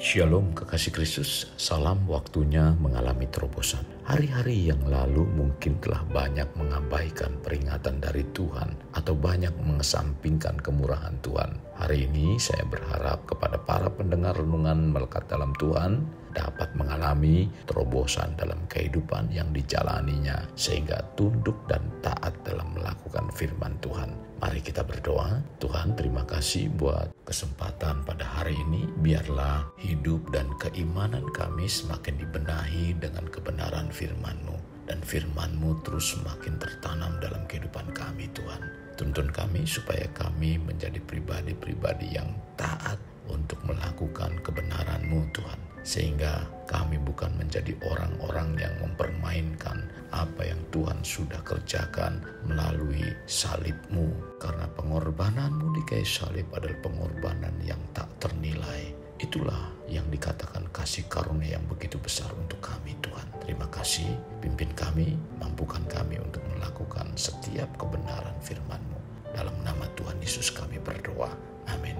Shalom kekasih Kristus, salam waktunya mengalami terobosan. Hari-hari yang lalu mungkin telah banyak mengabaikan peringatan dari Tuhan atau banyak mengesampingkan kemurahan Tuhan. Hari ini saya berharap kepada para pendengar renungan melekat dalam Tuhan dapat mengalami terobosan dalam kehidupan yang dijalaninya sehingga tunduk dan taat dalam melakukan firman Tuhan. Mari kita berdoa. Tuhan, terima kasih buat kesempatan pada hari ini. Biarlah hidup dan keimanan kami semakin dibenahi dengan kebenaran firman-Mu. Dan firman-Mu terus semakin tertanam dalam kehidupan kami, Tuhan. Tuntun kami supaya kami menjadi pribadi-pribadi yang taat untuk melakukan kebenaran-Mu, Tuhan. Sehingga kami bukan menjadi orang-orang yang mempermainkan apa yang Tuhan sudah kerjakan melalui salib-Mu. Karena pengorbanan-Mu di kayu salib adalah pengorbanan yang tak ternilai. Itulah yang dikatakan kasih karunia yang begitu besar untuk kami, Tuhan. Terima kasih, pimpin kami, mampukan kami untuk melakukan setiap kebenaran firman-Mu. Dalam nama Tuhan Yesus kami berdoa. Amin.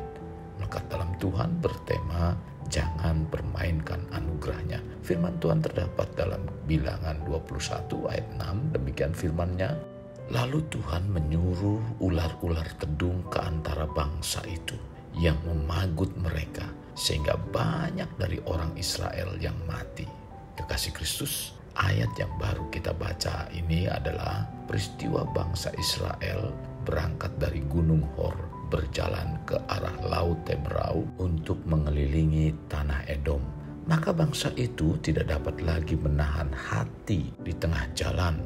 Melekat dalam Tuhan bertema jangan permainkan anugerahnya. Firman Tuhan terdapat dalam Bilangan 21 ayat 6. Demikian firman-Nya. Lalu Tuhan menyuruh ular-ular tedung ke antara bangsa itu yang memagut mereka, sehingga banyak dari orang Israel yang mati. Kekasih Kristus, ayat yang baru kita baca ini adalah peristiwa bangsa Israel berangkat dari Gunung Hor, berjalan ke arah Laut Tebrau untuk mengelilingi tanah Edom. Maka bangsa itu tidak dapat lagi menahan hati di tengah jalan.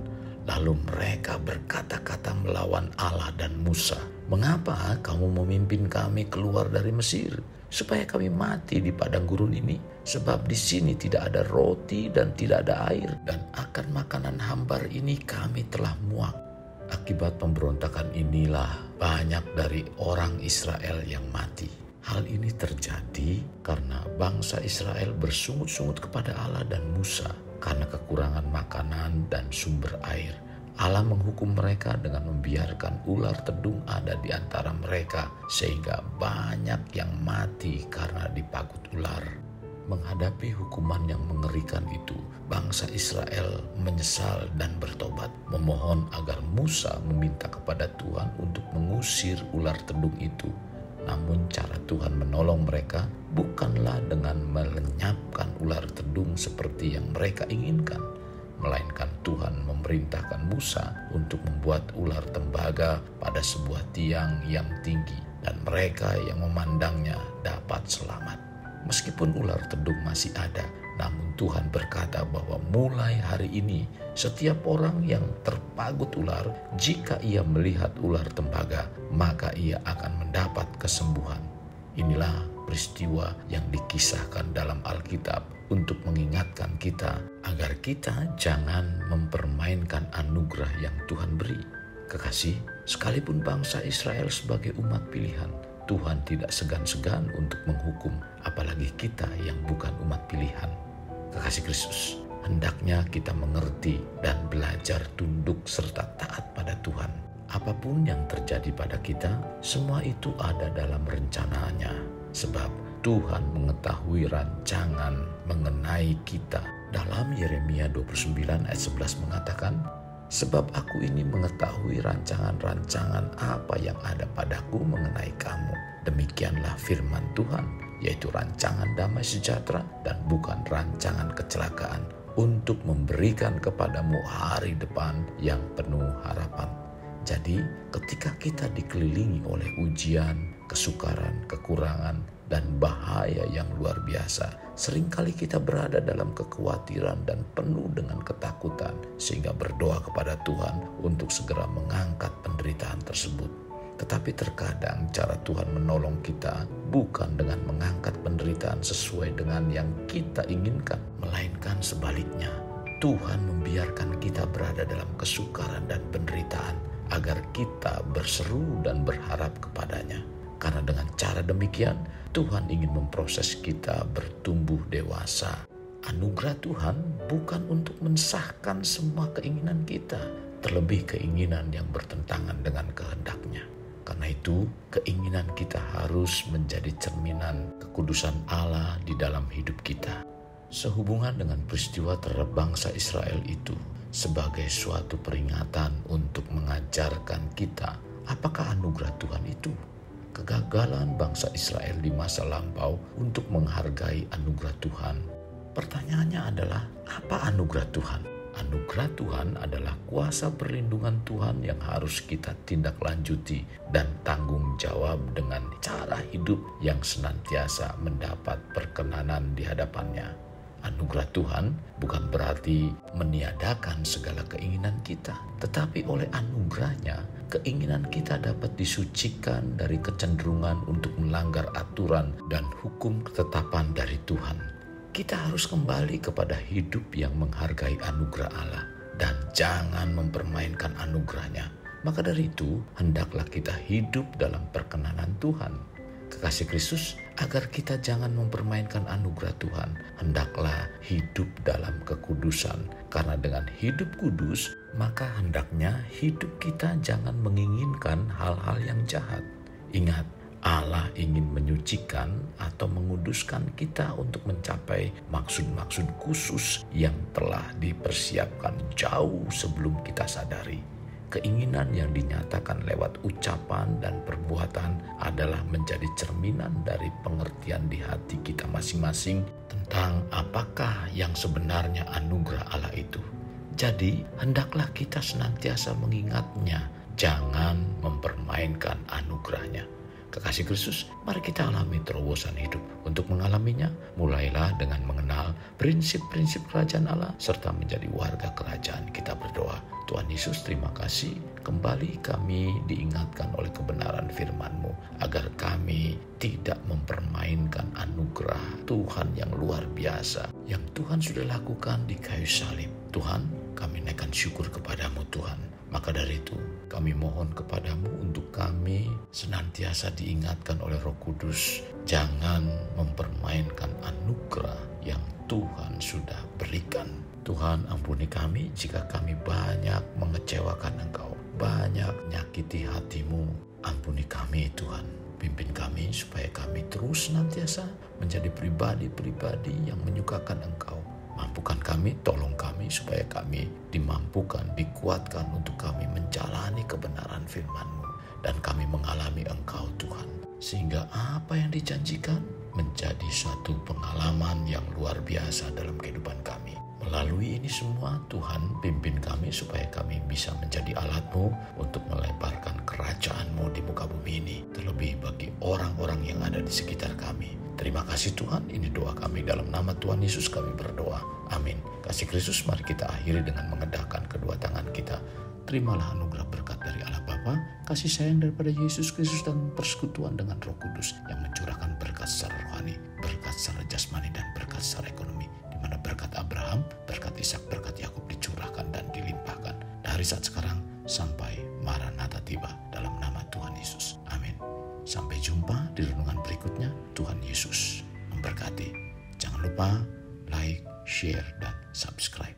Lalu mereka berkata-kata melawan Allah dan Musa. Mengapa kamu memimpin kami keluar dari Mesir, supaya kami mati di padang gurun ini? Sebab di sini tidak ada roti dan tidak ada air, dan akan makanan hambar ini kami telah muak. Akibat pemberontakan inilah banyak dari orang Israel yang mati. Hal ini terjadi karena bangsa Israel bersungut-sungut kepada Allah dan Musa karena kekurangan makanan dan sumber air. Allah menghukum mereka dengan membiarkan ular tedung ada di antara mereka, sehingga banyak yang mati karena dipagut ular. Menghadapi hukuman yang mengerikan itu, bangsa Israel menyesal dan bertobat, memohon agar Musa meminta kepada Tuhan untuk mengusir ular tedung itu. Namun cara Tuhan menolong mereka bukanlah dengan melenyapkan ular tedung seperti yang mereka inginkan, melainkan Tuhan memerintahkan Musa untuk membuat ular tembaga pada sebuah tiang yang tinggi, dan mereka yang memandangnya dapat selamat. Meskipun ular tedung masih ada, namun Tuhan berkata bahwa mulai hari ini setiap orang yang terpagut ular, jika ia melihat ular tembaga, maka ia akan mendapat kesembuhan. Inilah peristiwa yang dikisahkan dalam Alkitab untuk mengingatkan kita agar kita jangan mempermainkan anugerah yang Tuhan beri. Kekasih, sekalipun bangsa Israel sebagai umat pilihan, Tuhan tidak segan-segan untuk menghukum, apalagi kita yang bukan umat pilihan. Kekasih Kristus, hendaknya kita mengerti dan belajar tunduk serta taat pada Tuhan. Apapun yang terjadi pada kita, semua itu ada dalam rencananya. Sebab Tuhan mengetahui rancangan mengenai kita. Dalam Yeremia 29 ayat 11 mengatakan, sebab aku ini mengetahui rancangan-rancangan apa yang ada padaku mengenai kamu. Demikianlah firman Tuhan, yaitu rancangan damai sejahtera dan bukan rancangan kecelakaan, untuk memberikan kepadamu hari depan yang penuh harapan. Jadi ketika kita dikelilingi oleh ujian, kesukaran, kekurangan, dan bahaya yang luar biasa, seringkali kita berada dalam kekhawatiran dan penuh dengan ketakutan, sehingga berdoa kepada Tuhan untuk segera mengangkat penderitaan tersebut. Tetapi terkadang cara Tuhan menolong kita bukan dengan mengangkat penderitaan sesuai dengan yang kita inginkan, melainkan sebaliknya. Tuhan membiarkan kita berada dalam kesukaran dan penderitaan agar kita berseru dan berharap kepadanya. Karena dengan cara demikian, Tuhan ingin memproses kita bertumbuh dewasa. Anugerah Tuhan bukan untuk mensahkan semua keinginan kita, terlebih keinginan yang bertentangan dengan kehendak-Nya. Karena itu, keinginan kita harus menjadi cerminan kekudusan Allah di dalam hidup kita. Sehubungan dengan peristiwa terhadap bangsa Israel itu sebagai suatu peringatan untuk mengajarkan kita apakah anugerah Tuhan itu. Kegagalan bangsa Israel di masa lampau untuk menghargai anugerah Tuhan. Pertanyaannya adalah, apa anugerah Tuhan? Anugerah Tuhan adalah kuasa perlindungan Tuhan yang harus kita tindak lanjuti dan tanggung jawab dengan cara hidup yang senantiasa mendapat perkenanan di hadapannya. Anugerah Tuhan bukan berarti meniadakan segala keinginan kita, tetapi oleh anugerahnya, keinginan kita dapat disucikan dari kecenderungan untuk melanggar aturan dan hukum ketetapan dari Tuhan. Kita harus kembali kepada hidup yang menghargai anugerah Allah dan jangan mempermainkan anugerahnya. Maka dari itu, hendaklah kita hidup dalam perkenanan Tuhan. Kekasih Kristus, agar kita jangan mempermainkan anugerah Tuhan, hendaklah hidup dalam kekudusan. Karena dengan hidup kudus, maka hendaknya hidup kita jangan menginginkan hal-hal yang jahat. Ingat, Allah ingin menyucikan atau menguduskan kita untuk mencapai maksud-maksud khusus yang telah dipersiapkan jauh sebelum kita sadari. Keinginan yang dinyatakan lewat ucapan dan perbuatan adalah menjadi cerminan dari pengertian di hati kita masing-masing tentang apakah yang sebenarnya anugerah Allah itu. Jadi, hendaklah kita senantiasa mengingatnya, jangan mempermainkan anugerahnya. Kekasih Kristus, mari kita alami terobosan hidup. Untuk mengalaminya, mulailah dengan mengenal prinsip-prinsip kerajaan Allah serta menjadi warga kerajaan. Kita berdoa. Tuhan Yesus, terima kasih. Kembali kami diingatkan oleh kebenaran firman-Mu agar kami tidak mempermainkan anugerah Tuhan yang luar biasa yang Tuhan sudah lakukan di kayu salib. Tuhan, kami naikkan syukur kepadamu Tuhan. Maka dari itu, kami mohon kepadamu untuk kami senantiasa diingatkan oleh Roh Kudus. Jangan mempermainkan anugerah yang Tuhan sudah berikan. Tuhan, ampuni kami jika kami banyak mengecewakan Engkau, banyak nyakiti hati-Mu. Ampuni kami Tuhan. Pimpin kami supaya kami terus senantiasa menjadi pribadi-pribadi yang menyukakan Engkau. Mampukan kami, tolong kami supaya kami dimampukan, dikuatkan untuk kami menjalani kebenaran firman-Mu. Dan kami mengalami Engkau Tuhan. Sehingga apa yang dijanjikan menjadi suatu pengalaman yang luar biasa dalam kehidupan kami. Melalui ini semua Tuhan pimpin kami supaya kami bisa menjadi alat-Mu untuk melebarkan kerajaan-Mu di muka bumi ini. Terlebih bagi orang-orang yang ada di sekitar kami. Terima kasih Tuhan, ini doa kami dalam nama Tuhan Yesus kami berdoa. Amin. Kasih Kristus, mari kita akhiri dengan mengedahkan kedua tangan kita. Terimalah anugerah berkat dari Allah Bapa, kasih sayang daripada Yesus Kristus dan persekutuan dengan Roh Kudus yang mencurahkan berkat secara rohani, berkat secara jasmani dan berkat secara ekonomi. Di mana berkat Abraham, berkat Ishak, berkat Yakub dicurahkan dan dilimpahkan dari saat sekarang sampai Maranatha tiba dalam nama Tuhan Yesus. Amin. Sampai jumpa di renungan berikutnya. Tuhan Yesus memberkati. Jangan lupa like, share, dan subscribe.